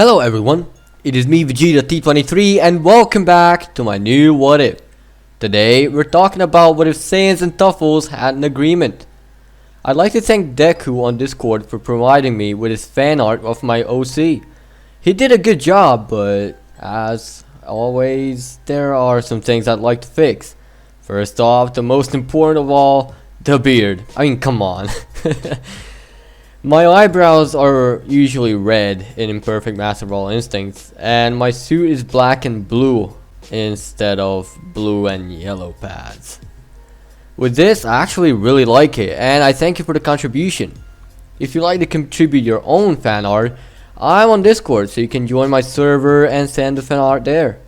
Hello everyone, it is me Vegeta T23 and welcome back to my new What If. Today we're talking about what if Saiyans and Tuffles had an agreement. I'd like to thank Deku on Discord for providing me with his fan art of my OC. He did a good job, but as always there are some things I'd like to fix. First off, the most important of all, the beard. I mean, come on. My eyebrows are usually red in Imperfect Master of All Instincts, and my suit is black and blue instead of blue and yellow pads. With this, I actually really like it, and I thank you for the contribution. If you'd like to contribute your own fan art, I'm on Discord, so you can join my server and send the fan art there.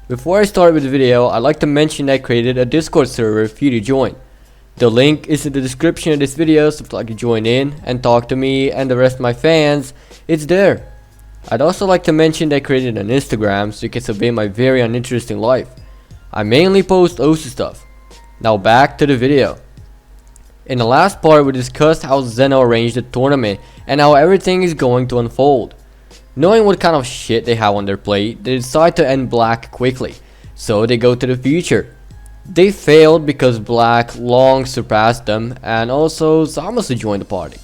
Before I start with the video, I'd like to mention that I created a Discord server for you to join. The link is in the description of this video, so if you'd like to join in and talk to me and the rest of my fans, it's there. I'd also like to mention that I created an Instagram so you can survey my very uninteresting life. I mainly post OSU stuff. Now back to the video. In the last part we discussed how Zeno arranged the tournament and how everything is going to unfold. Knowing what kind of shit they have on their plate, they decide to end Black quickly, so they go to the future. They failed because Black long surpassed them, and also Zamasu joined the party.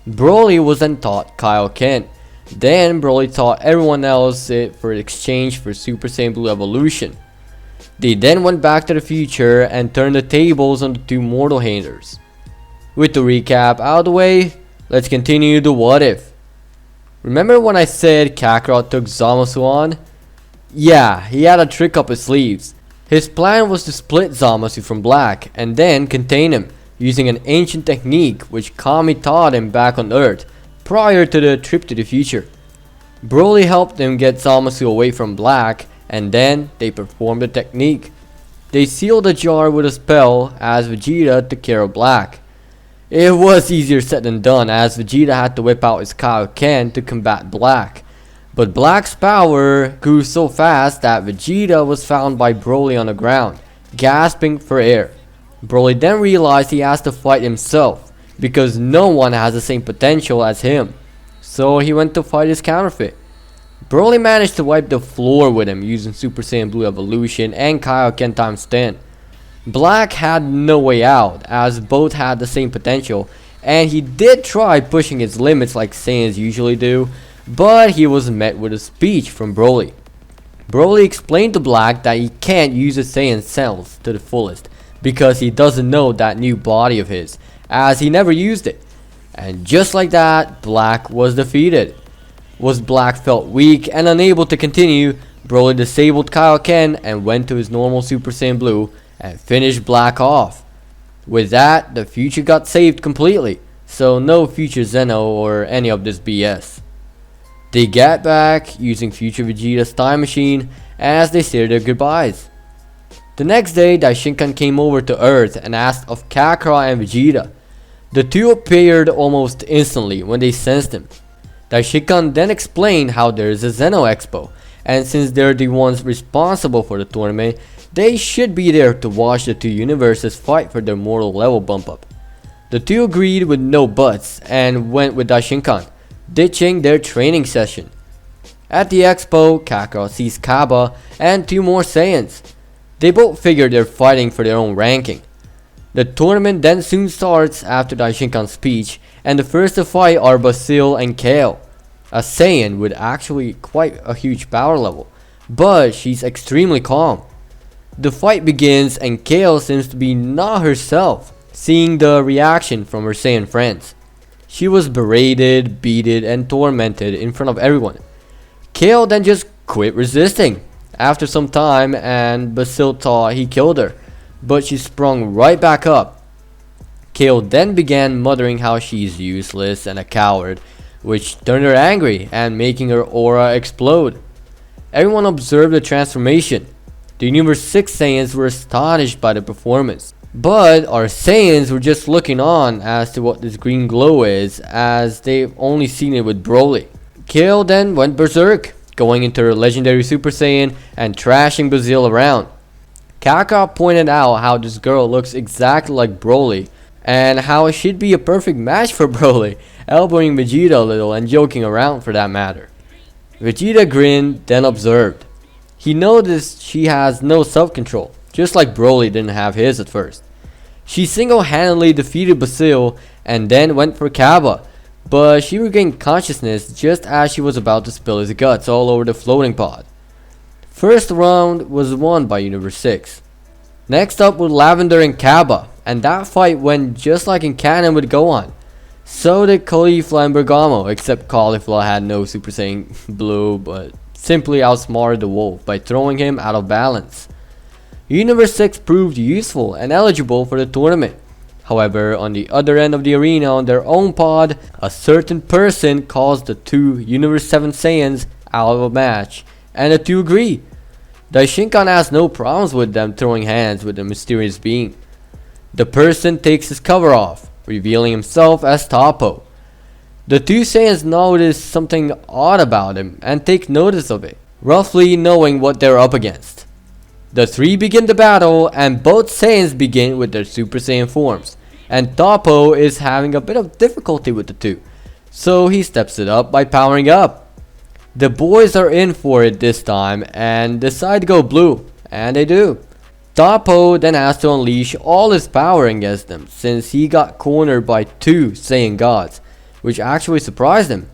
Broly was then taught Kaioken. Then Broly taught everyone else it for exchange for Super Saiyan Blue evolution. They then went back to the future and turned the tables on the two mortal haters. With the recap out of the way, let's continue the what if. Remember when I said Kakarot took Zamasu on? Yeah, he had a trick up his sleeves. His plan was to split Zamasu from Black and then contain him using an ancient technique which Kami taught him back on Earth prior to the trip to the future. Broly helped him get Zamasu away from Black, and then they performed the technique. They sealed the jar with a spell as Vegeta took care of Black. It was easier said than done as Vegeta had to whip out his Kaioken to combat Black. But Black's power grew so fast that Vegeta was found by Broly on the ground, gasping for air. Broly then realized he has to fight himself, because no one has the same potential as him. So he went to fight his counterfeit. Broly managed to wipe the floor with him using Super Saiyan Blue evolution and Kaioken times 10. Black had no way out as both had the same potential, and he did try pushing his limits like Saiyans usually do. But he was met with a speech from Broly. Broly explained to Black that he can't use his Saiyan cells to the fullest because he doesn't know that new body of his, as he never used it. And just like that, Black was defeated. Was Black felt weak and unable to continue, Broly disabled Kaioken and went to his normal Super Saiyan Blue and finished Black off. With that, the future got saved completely, so no future Zeno or any of this BS. They get back using future Vegeta's time machine as they say their goodbyes. The next day, Daishinkan came over to Earth and asked of Kakarot and Vegeta. The two appeared almost instantly when they sensed him. Daishinkan then explained how there is a Zeno Expo, and since they're the ones responsible for the tournament, they should be there to watch the two universes fight for their mortal level bump up. The two agreed with no buts and went with Daishinkan, ditching their training session. At the expo, Kakarot sees Kaba and two more Saiyans. They both figure they're fighting for their own ranking. The tournament then soon starts after Daishinkan's speech, and the first to fight are Basil and Kale, a Saiyan with actually quite a huge power level, but she's extremely calm. The fight begins and Kale seems to be not herself, seeing the reaction from her Saiyan friends. She was berated, beaten, and tormented in front of everyone. Kale then just quit resisting after some time, and Basil thought he killed her, but she sprung right back up. Kale then began muttering how she's useless and a coward, which turned her angry and making her aura explode. Everyone observed the transformation. The Universe 6 Saiyans were astonished by the performance. But our Saiyans were just looking on as to what this green glow is, as they've only seen it with Broly. Kale then went berserk, going into her legendary Super Saiyan and trashing Basil around. Kakarot pointed out how this girl looks exactly like Broly, and how she'd be a perfect match for Broly, elbowing Vegeta a little and joking around for that matter. Vegeta grinned, then observed. He noticed she has no self-control, just like Broly didn't have his at first. She single-handedly defeated Basil and then went for Kaba, but she regained consciousness just as she was about to spill his guts all over the floating pod. First round was won by Universe 6. Next up was Lavender and Kaba, and that fight went just like in canon with Gohan. So did Caulifla and Bergamo, except Caulifla had no Super Saiyan Blue, but simply outsmarted the wolf by throwing him out of balance. Universe 6 proved useful and eligible for the tournament. However, on the other end of the arena on their own pod, a certain person caused the two Universe 7 Saiyans out of a match, and the two agree. Daishinkan has no problems with them throwing hands with the mysterious being. The person takes his cover off, revealing himself as Toppo. The two Saiyans notice something odd about him and take notice of it, roughly knowing what they're up against. The three begin the battle, and both Saiyans begin with their Super Saiyan forms, and Toppo is having a bit of difficulty with the two, so he steps it up by powering up. The boys are in for it this time and decide to go blue, and they do. Toppo then has to unleash all his power against them since he got cornered by two Saiyan gods, which actually surprised him.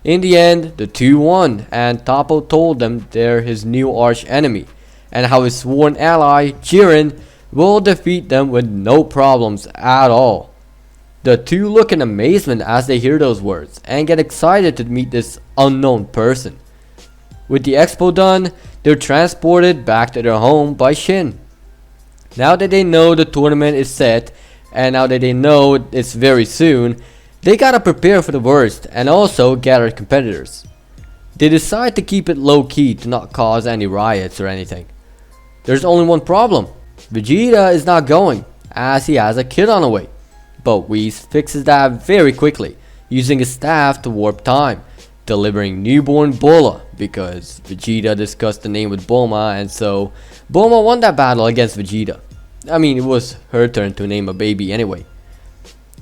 In the end, the two won, and Toppo told them they're his new arch enemy, and how his sworn ally, Jiren, will defeat them with no problems at all. The two look in amazement as they hear those words, and get excited to meet this unknown person. With the expo done, they're transported back to their home by Shin. Now that they know the tournament is set, and now that they know it's very soon, they gotta prepare for the worst and also gather competitors. They decide to keep it low-key to not cause any riots or anything. There's only one problem. Vegeta is not going, as he has a kid on the way. But Whis fixes that very quickly, using his staff to warp time, delivering newborn Bola, because Vegeta discussed the name with Bulma, and so Bulma won that battle against Vegeta. I mean, it was her turn to name a baby anyway.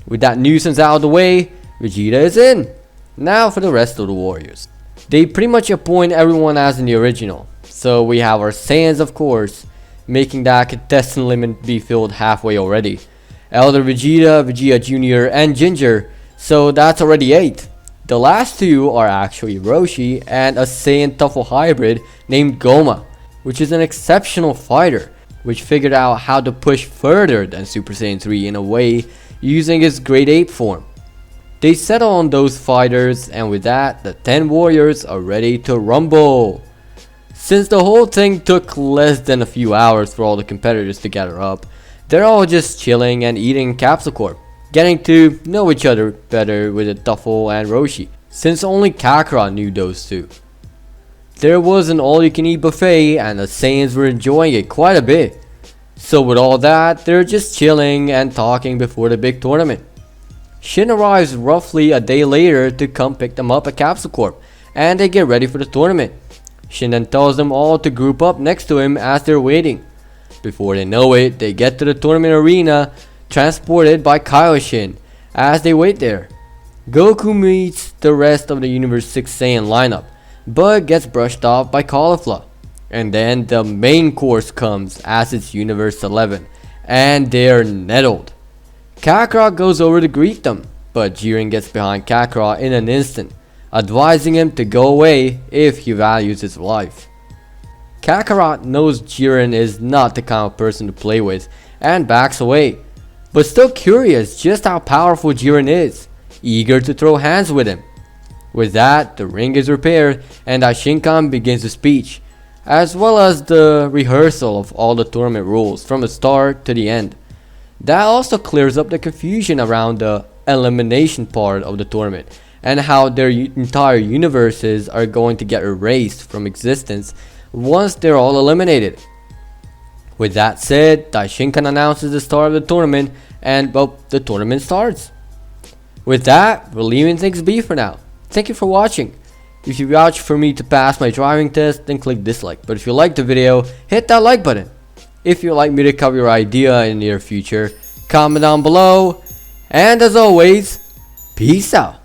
With that nuisance out of the way, Vegeta is in. Now for the rest of the warriors. They pretty much appoint everyone as in the original. So we have our Saiyans, of course, making that contestant limit be filled halfway already. Elder Vegeta, Vegeta Jr., and Ginger, so that's already 8. The last two are actually Roshi and a Saiyan Tuffle hybrid named Goma, which is an exceptional fighter, which figured out how to push further than Super Saiyan 3 in a way using his Grade 8 form. They settle on those fighters, and with that, the 10 warriors are ready to rumble. Since the whole thing took less than a few hours for all the competitors to gather up, they're all just chilling and eating Capsule Corp, getting to know each other better with the Tuffle and Roshi, since only Kakarot knew those two. There was an all-you-can-eat buffet, and the Saiyans were enjoying it quite a bit. So with all that, they're just chilling and talking before the big tournament. Shin arrives roughly a day later to come pick them up at Capsule Corp, and they get ready for the tournament. Shin then tells them all to group up next to him as they're waiting. Before they know it, they get to the tournament arena, transported by Kaioshin, as they wait there. Goku meets the rest of the Universe 6 Saiyan lineup, but gets brushed off by Caulifla. And then the main course comes as it's Universe 11, and they're nettled. Kakarot goes over to greet them, but Jiren gets behind Kakarot in an instant, advising him to go away if he values his life. Kakarot knows Jiren is not the kind of person to play with and backs away, but still curious just how powerful Jiren is, eager to throw hands with him. With that, the ring is repaired and Daishinkan begins the speech, as well as the rehearsal of all the tournament rules from the start to the end. That also clears up the confusion around the elimination part of the tournament and how their entire universes are going to get erased from existence once they're all eliminated. With that said, Daishinkan announces the start of the tournament, and well, the tournament starts. With that, we're leaving things be for now. Thank you for watching. If you vouch for me to pass my driving test, then click dislike. But if you liked the video, hit that like button. If you'd like me to cover your idea in the near future, comment down below. And as always, peace out.